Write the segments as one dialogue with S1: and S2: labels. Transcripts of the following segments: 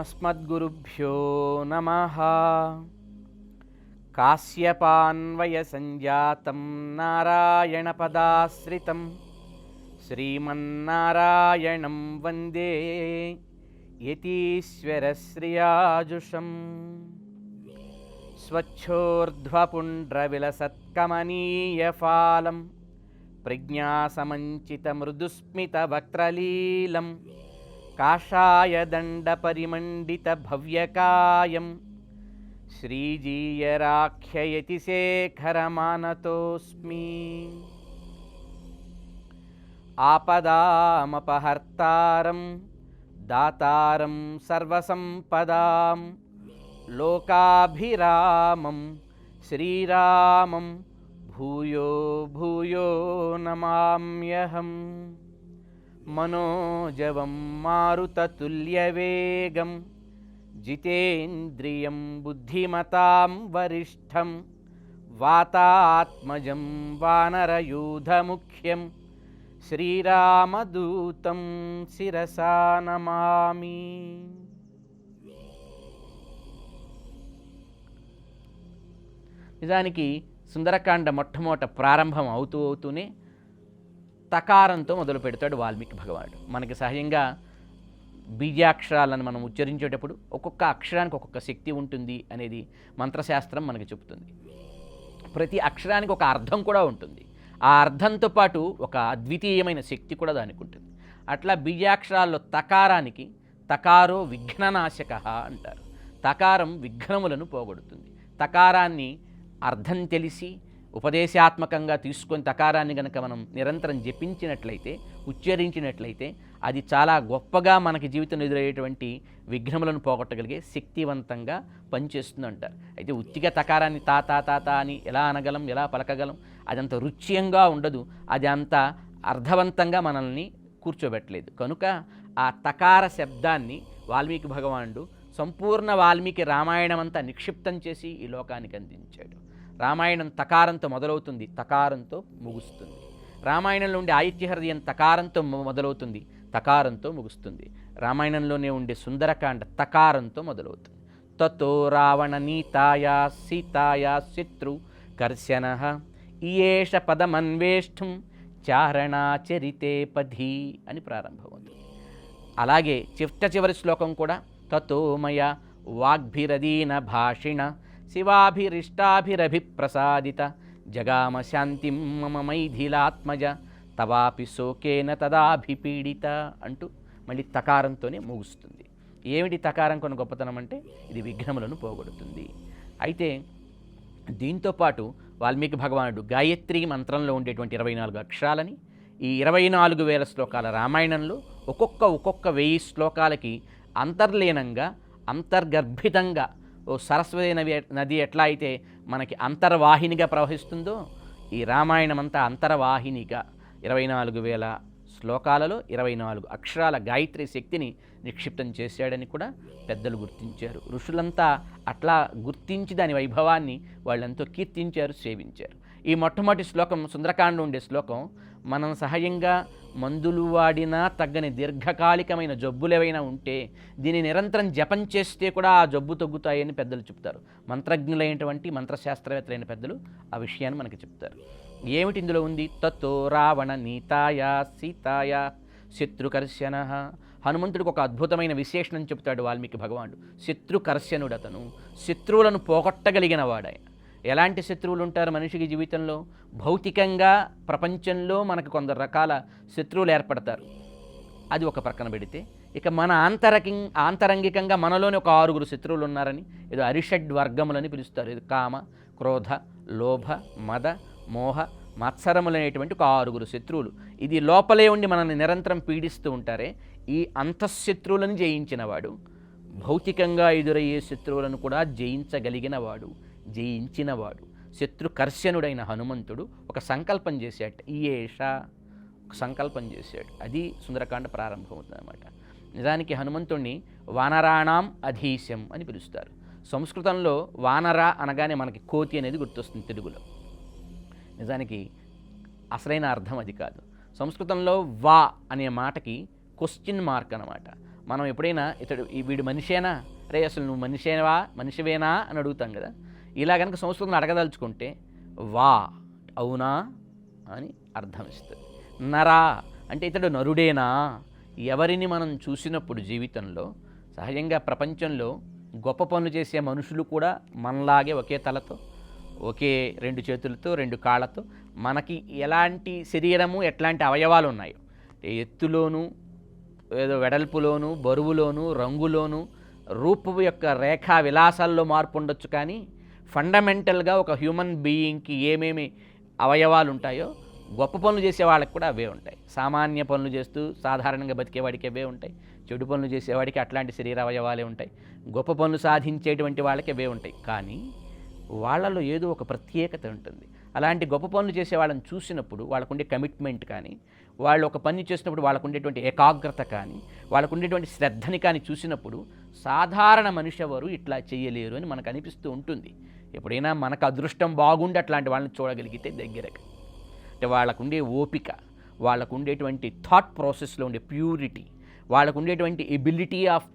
S1: अस्मद्गुरुभ्यो नमः। काश्यपान्वयसञ्जातं नारायणपदाश्रितं श्रीमन्नारायणं वन्दे यतीश्वरश्रियाजुषम्। स्वच्छोर्ध्वपुण्ड्रविलसत्कमनीयफालं प्रज्ञासमञ्चितमृदुस्मितवक्त्रलीलं काषायदण्डपरिमण्डितभव्यकायं श्रीजीयराख्ययतिशेखरमानतोऽस्मि। आपदामपहर्तारं दातारं सर्वसम्पदां लोकाभिरामं श्रीरामं भूयो भूयो नमाम्यहम्। मनोजवं मारुततुल्यवेगं जितेन्द्रियं बुद्धिमतां वरिष्ठं वातात्मजं वानरयूथमुख्यं श्रीरामदूतं शिरसा नमामि। నిజానికి సుందరకాండ మొట్టమొదట ప్రారంభం అవుతూనే తకారంతో మొదలు పెడతాడు వాల్మీకి భగవానుడు. మనకి సహజంగా బీజాక్షరాలను మనం ఉచ్చరించేటప్పుడు ఒక్కొక్క అక్షరానికి ఒక్కొక్క శక్తి ఉంటుంది అనేది మంత్రశాస్త్రం మనకి చెబుతుంది. ప్రతి అక్షరానికి ఒక అర్థం కూడా ఉంటుంది. ఆ అర్థంతో పాటు ఒక అద్వితీయమైన శక్తి కూడా దానికి ఉంటుంది. అట్లా బీజాక్షరాల్లో తకారానికి తకారో విఘ్ననాశక అంటారు. తకారం విఘ్నములను పోగొడుతుంది. తకారాన్ని అర్థం తెలిసి ఉపదేశాత్మకంగా తీసుకొని తకారాన్ని గనక మనం నిరంతరం జపించినట్లయితే, ఉచ్చరించినట్లయితే అది చాలా గొప్పగా మనకి జీవితంలో ఎదురయ్యేటువంటి విఘ్నములను పోగొట్టగలిగే శక్తివంతంగా పనిచేస్తుంది అంటారు. అయితే ఉత్తిగా తకారాన్ని తా తా తా తా అని ఎలా అనగలం, ఎలా పలకగలం? అదంత రుచ్యంగా ఉండదు, అది అంత అర్థవంతంగా మనల్ని కూర్చోబెట్టలేదు. కనుక ఆ తకార శబ్దాన్ని వాల్మీకి భగవానుడు సంపూర్ణ వాల్మీకి రామాయణం అంతా నిక్షిప్తం చేసి ఈ లోకానికి అందించాడు. రామాయణం తకారంతో మొదలవుతుంది, తకారంతో ముగుస్తుంది. రామాయణంలో ఉండే ఆదిత్యహృదయం తకారంతో మొదలవుతుంది, తకారంతో ముగుస్తుంది. రామాయణంలోనే ఉండే సుందరకాండ తకారంతో మొదలవుతుంది. తతో రావణ నీతాయా సీతాయా శత్రు కర్శనః ఇయేష పదమన్వేష్టం చారణాచరితే పధి అని ప్రారంభమవుతుంది. అలాగే చివరి శ్లోకం కూడా తతో మయ వాగ్భిరదీన భాషిణ శివాభిరిష్టాభిరభిప్రసాదిత జగామ శాంతిం మమ మైథిలాత్మజ తవాపి శోకేన తదాభిపీడిత అంటూ మళ్ళీ తకారంతోనే ముగుస్తుంది. ఏమిటి తకారం కొన్ని గొప్పతనం అంటే ఇది విఘ్నములను పోగొడుతుంది. అయితే దీంతోపాటు వాల్మీకి భగవానుడు గాయత్రి మంత్రంలో ఉండేటువంటి 24 అక్షరాలని ఈ 24,000 శ్లోకాల రామాయణంలో ఒక్కొక్క 1000 శ్లోకాలకి అంతర్లీనంగా అంతర్గర్భితంగా ఓ సరస్వతి నది ఎట్లా అయితే మనకి అంతర్వాహినిగా ప్రవహిస్తుందో ఈ రామాయణం అంతా అంతర్వాహినిగా 24,000 శ్లోకాలలో 24 అక్షరాల గాయత్రి శక్తిని నిక్షిప్తం చేశాడని కూడా పెద్దలు గుర్తించారు. ఋషులంతా అట్లా గుర్తించి దాని వైభవాన్ని వాళ్ళంతా కీర్తించారు, సేవించారు. ఈ మొట్టమొదటి శ్లోకం సుందరకాండ ఉండే శ్లోకం మనం సహజంగా మందులు వాడినా తగ్గని దీర్ఘకాలికమైన జబ్బులు ఏవైనా ఉంటే దీన్ని నిరంతరం జపం చేస్తే కూడా ఆ జబ్బు తగ్గుతాయని పెద్దలు చెప్తారు. మంత్రజ్ఞులైనటువంటి మంత్రశాస్త్రవేత్తలైన పెద్దలు ఆ విషయాన్ని మనకి చెప్తారు. ఏమిటి ఇందులో ఉంది? తతో రావణ నీతాయా సీతాయా శత్రుకర్శనః. హనుమంతుడికి ఒక అద్భుతమైన విశేషణం చెప్తాడు వాల్మీకి భగవానుడు. శత్రుకర్శనుడు, అతను శత్రువులను పోగొట్టగలిగిన వాడాయన. ఎలాంటి శత్రువులు ఉంటారు మనిషికి జీవితంలో? భౌతికంగా ప్రపంచంలో మనకు కొందరు రకాల శత్రువులు ఏర్పడతారు, అది ఒక ప్రక్కన పెడితే ఇక మన ఆంతరంగికంగా మనలోని ఒక 6 శత్రువులు ఉన్నారని ఏదో అరిషడ్ వర్గములని పిలుస్తారు. ఇది కామ, క్రోధ, లోభ, మద, మోహ, మత్సరములనేటువంటి ఒక 6 శత్రువులు. ఇది లోపలే ఉండి మనల్ని నిరంతరం పీడిస్తూ ఉంటారే, ఈ అంతఃశత్రువులను జయించినవాడు, భౌతికంగా ఎదురయ్యే శత్రువులను కూడా జయించగలిగినవాడు, జయించినవాడు శత్రుకర్శనుడైన హనుమంతుడు ఒక సంకల్పం చేశాడు. ఈయేష ఒక సంకల్పం చేశాడు. అది సుందరకాండ ప్రారంభమవుతుంది అన్నమాట. నిజానికి హనుమంతుడిని వానరాణాం అధీశం అని పిలుస్తారు. సంస్కృతంలో వానర అనగానే మనకి కోతి అనేది గుర్తొస్తుంది తెలుగులో. నిజానికి అసలైన అర్థం అది కాదు. సంస్కృతంలో వా అనే మాటకి క్వశ్చన్ మార్క్ అన్నమాట. మనం ఎప్పుడైనా వీడు మనిషేనా, రే అసలు నువ్వు మనిషివేనా అని అడుగుతాం కదా. ఇలా కనుక సంస్కృతం అడగదలుచుకుంటే వా, అవునా అని అర్థం ఇస్తుంది. నరా అంటే ఇతడు నరుడేనా. ఎవరిని మనం చూసినప్పుడు జీవితంలో సహజంగా ప్రపంచంలో గొప్ప పనులు చేసే మనుషులు కూడా మనలాగే ఒకే తలతో, ఒకే 2 చేతులతో, 2 కాళ్ళతో, మనకి ఎలాంటి శరీరము, ఎట్లాంటి అవయవాలు ఉన్నాయో, ఎత్తులోను, ఏదో వెడల్పులోను, బరువులోను, రంగులోను, రూపం యొక్క రేఖా విలాసాల్లో మార్పు ఉండొచ్చు, కానీ ఫండమెంటల్గా ఒక హ్యూమన్ బీయింగ్కి ఏమేమి అవయవాలు ఉంటాయో గొప్ప పనులు చేసే వాళ్ళకి కూడా అవే ఉంటాయి. సామాన్య పనులు చేస్తూ సాధారణంగా బతికేవాడికి అవే ఉంటాయి. చెడు పనులు చేసేవాడికి అట్లాంటి శరీర అవయవాలే ఉంటాయి. గొప్ప పనులు సాధించేటువంటి వాళ్ళకి అవే ఉంటాయి. కానీ వాళ్ళలో ఏదో ఒక ప్రత్యేకత ఉంటుంది. అలాంటి గొప్ప పనులు చేసే వాళ్ళని చూసినప్పుడు వాళ్ళకుండే కమిట్మెంట్ కానీ, వాళ్ళు ఒక పని చేసినప్పుడు వాళ్ళకు ఉండేటువంటి ఏకాగ్రత కానీ, వాళ్ళకు ఉండేటువంటి శ్రద్ధని కానీ చూసినప్పుడు సాధారణ మనిషి ఎవరు ఇట్లా చేయలేరు అని మనకు అనిపిస్తూ ఉంటుంది. ఎప్పుడైనా మనకు అదృష్టం బాగుండి అట్లాంటి వాళ్ళని చూడగలిగితే దగ్గరగా, అంటే వాళ్ళకు ఉండే ఓపిక, వాళ్ళకు ఉండేటువంటి థాట్ ప్రాసెస్లో ఉండే ప్యూరిటీ, వాళ్ళకు ఉండేటువంటి ఎబిలిటీ ఆఫ్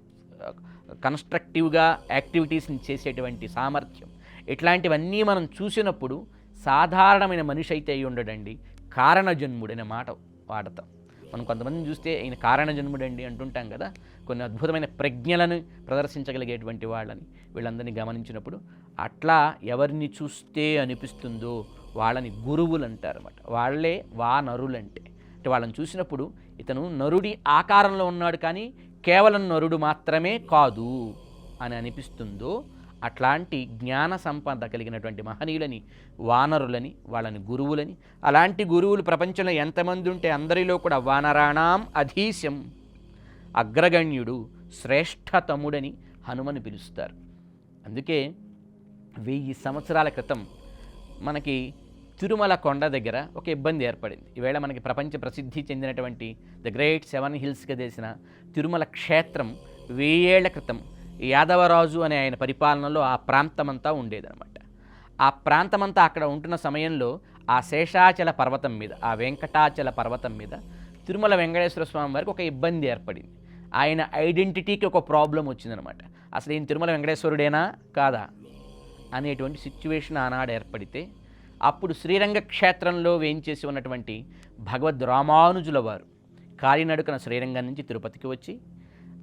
S1: కన్స్ట్రక్టివ్గా యాక్టివిటీస్ని చేసేటువంటి సామర్థ్యం, ఇట్లాంటివన్నీ మనం చూసినప్పుడు సాధారణమైన మనిషి అయితే అయి ఉండడండి, కారణజన్ముడనే మాట వాడతాం. మనం కొంతమందిని చూస్తే ఈయన కారణజన్ముడండి అంటుంటాం కదా. కొన్ని అద్భుతమైన ప్రజ్ఞలను ప్రదర్శించగలిగేటువంటి వాళ్ళని, వీళ్ళందరినీ గమనించినప్పుడు అట్లా ఎవరిని చూస్తే అనిపిస్తుందో వాళ్ళని గురువులు అంటారన్నమాట. వాళ్ళే నరులంటే. అంటే వాళ్ళని చూసినప్పుడు ఇతను నరుడి ఆకారంలో ఉన్నాడు కానీ కేవలం నరుడు మాత్రమే కాదు అని అనిపిస్తుందో అట్లాంటి జ్ఞాన సంపద కలిగినటువంటి మహనీయులని వానరులని, వాళ్ళని గురువులని. అలాంటి గురువులు ప్రపంచంలో ఎంతమంది ఉంటే అందరిలో కూడా వానరాణాం అధీశం, అగ్రగణ్యుడు, శ్రేష్ఠతముడని హనుమని పిలుస్తారు. అందుకే 1000 సంవత్సరాల క్రితం మనకి తిరుమల కొండ దగ్గర ఒక ఇబ్బంది ఏర్పడింది. ఈవేళ మనకి ప్రపంచ ప్రసిద్ధి చెందినటువంటి ద గ్రేట్ 7 హిల్స్గా చేసిన తిరుమల క్షేత్రం 1000 ఏళ్ల క్రితం యాదవరాజు అనే ఆయన పరిపాలనలో ఆ ప్రాంతమంతా ఉండేదన్నమాట. ఆ ప్రాంతమంతా అక్కడ ఉంటున్న సమయంలో ఆ శేషాచల పర్వతం మీద, ఆ వెంకటాచల పర్వతం మీద తిరుమల వెంకటేశ్వర స్వామి వారికి ఒక ఇబ్బంది ఏర్పడింది. ఆయన ఐడెంటిటీకి ఒక ప్రాబ్లం వచ్చిందనమాట. అసలు ఈయన తిరుమల వెంకటేశ్వరుడేనా కాదా అనేటువంటి సిచ్యువేషన్ ఆనాడు ఏర్పడితే, అప్పుడు శ్రీరంగ క్షేత్రంలో వేయించేసి ఉన్నటువంటి భగవద్ రామానుజుల వారు కాలినడుకన శ్రీరంగం నుంచి తిరుపతికి వచ్చి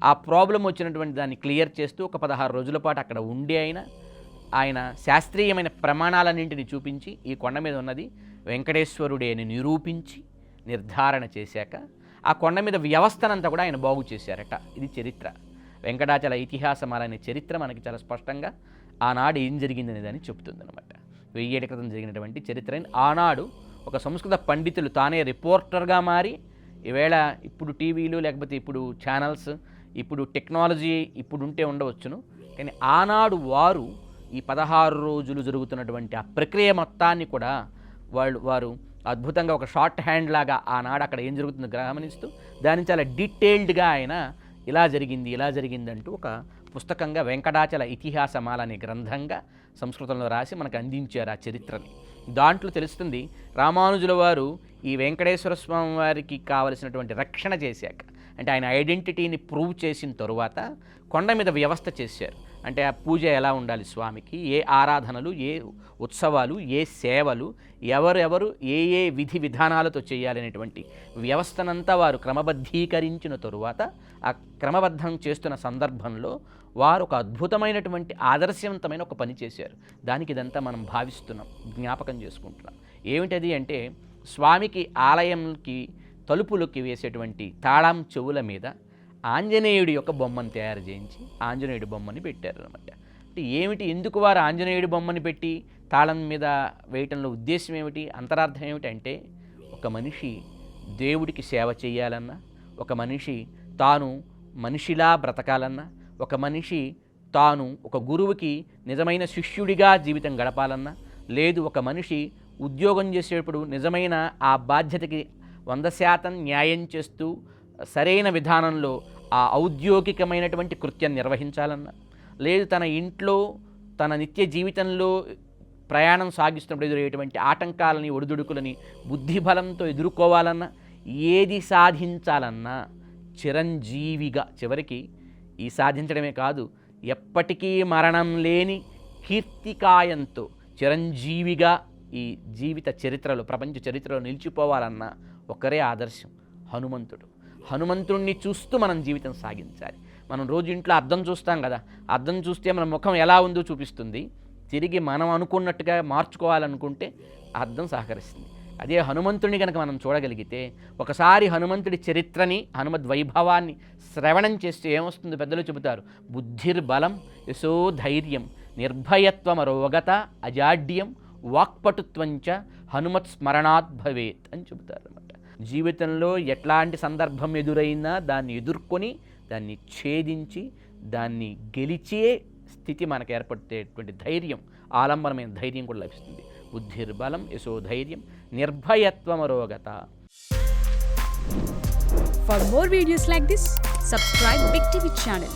S1: ఆ ప్రాబ్లం వచ్చినటువంటి దాన్ని క్లియర్ చేస్తూ ఒక 16 రోజుల పాటు అక్కడ ఉండి ఆయన శాస్త్రీయమైన ప్రమాణాలన్నింటినీ చూపించి ఈ కొండ మీద ఉన్నది వెంకటేశ్వరుడే అని నిరూపించి నిర్ధారణ చేశాక ఆ కొండ మీద వ్యవస్థనంతా కూడా ఆయన బాగు చేశారట. ఇది చరిత్ర. వెంకటాచల ఇతిహాసమాల అనే చరిత్ర మనకి చాలా స్పష్టంగా ఆనాడు ఏం జరిగిందనే దాన్ని చెప్తుందనమాట. 1000 ఏళ్ల క్రితం జరిగినటువంటి చరిత్రని ఆనాడు ఒక సంస్కృత పండితులు తానే రిపోర్టర్గా మారి, ఈవేళ ఇప్పుడు టీవీలు లేకపోతే ఇప్పుడు ఛానల్స్, ఇప్పుడు టెక్నాలజీ ఇప్పుడు ఉంటే ఉండవచ్చును, కానీ ఆనాడు వారు ఈ 16 రోజులు జరుగుతున్నటువంటి ఆ ప్రక్రియ మొత్తాన్ని కూడా వారు అద్భుతంగా ఒక షార్ట్ హ్యాండ్ లాగా ఆనాడు అక్కడ ఏం జరుగుతుందో గమనిస్తూ దాన్ని చాలా డీటెయిల్డ్గా ఆయన ఇలా జరిగింది అంటూ ఒక పుస్తకంగా వెంకటాచల ఇతిహాసమాల అనే గ్రంథంగా సంస్కృతంలో రాసి మనకు అందించారు ఆ చరిత్రని. దాంట్లో తెలుస్తుంది రామానుజుల వారు ఈ వెంకటేశ్వర స్వామి వారికి కావలసినటువంటి రక్షణ చేశాక, అంటే ఆయన ఐడెంటిటీని ప్రూవ్ చేసిన తరువాత కొండ మీద వ్యవస్థ చేశారు. అంటే ఆ పూజ ఎలా ఉండాలి స్వామికి, ఏ ఆరాధనలు, ఏ ఉత్సవాలు, ఏ సేవలు, ఎవరెవరు ఏ విధి విధానాలతో చేయాలనేటువంటి వ్యవస్థనంతా వారు క్రమబద్ధీకరించిన తరువాత ఆ క్రమబద్ధం చేస్తున్న సందర్భంలో వారు ఒక అద్భుతమైనటువంటి ఆదర్శవంతమైన ఒక పని చేశారు. దానికి ఇదంతా మనం భావిస్తున్నాం, జ్ఞాపకం చేసుకుంటున్నాం. ఏమిటది అంటే స్వామికి ఆలయంకి తలుపులకి వేసేటువంటి తాళం చెవుల మీద ఆంజనేయుడి యొక్క బొమ్మను తయారు చేయించి ఆంజనేయుడి బొమ్మని పెట్టారు అనమాట. అంటే ఏమిటి, ఎందుకు వారు ఆంజనేయుడి బొమ్మని పెట్టి తాళం మీద వేయటంలో ఉద్దేశం ఏమిటి, అంతరార్థం ఏమిటంటే, ఒక మనిషి దేవుడికి సేవ చేయాలన్నా, ఒక మనిషి తాను మనిషిలా బ్రతకాలన్నా, ఒక మనిషి తాను ఒక గురువుకి నిజమైన శిష్యుడిగా జీవితం గడపాలన్నా, లేదు ఒక మనిషి ఉద్యోగం చేసేటప్పుడు నిజమైన ఆ బాధ్యతకి 100% న్యాయం చేస్తూ సరైన విధానంలో ఆ ఔద్యోగికమైనటువంటి కృత్యం నిర్వహించాలన్నా, లేదు తన ఇంట్లో తన నిత్య జీవితంలో ప్రయాణం సాగిస్తున్నప్పుడు ఎదురయ్యేటువంటి ఆటంకాలని, ఒడిదుడుకులని బుద్ధిబలంతో ఎదుర్కోవాలన్నా, ఏది సాధించాలన్నా చిరంజీవిగా చివరికి ఈ సాధించడమే కాదు, ఎప్పటికీ మరణం లేని కీర్తికాయంతో చిరంజీవిగా ఈ జీవిత చరిత్రలో, ప్రపంచ చరిత్రలో నిలిచిపోవాలన్న ఒకరే ఆదర్శం, హనుమంతుడు. హనుమంతుడిని చూస్తూ మనం జీవితం సాగించాలి. మనం రోజు ఇంట్లో అద్దం చూస్తాం కదా, అద్దం చూస్తే మన ముఖం ఎలా ఉందో చూపిస్తుంది. తిరిగి మనం అనుకున్నట్టుగా మార్చుకోవాలనుకుంటే అద్దం సహకరిస్తుంది. అదే హనుమంతుడిని కనుక మనం చూడగలిగితే, ఒకసారి హనుమంతుడి చరిత్రని, హనుమద్ వైభవాన్ని శ్రవణం చేస్తే ఏమొస్తుంది పెద్దలు చెబుతారు. బుద్ధిర్బలం యశోధైర్యం నిర్భయత్వమరోగత అజాడ్యం వాక్పటుత్వంచ హనుమత్ స్మరణాత్ భవేత్ అని చెబుతారు అన్నమాట. జీవితంలో ఎట్లాంటి సందర్భం ఎదురైనా దాన్ని ఎదుర్కొని, దాన్ని ఛేదించి, దాన్ని గెలిచే స్థితి మనకు ఏర్పడేటువంటి ధైర్యం, ఆలంబనమైన ధైర్యం కూడా లభిస్తుంది. బుద్ధిర్బలం యశోధైర్యం నిర్భయత్వమరోగత.
S2: For more videos like this, subscribe Big TV channel.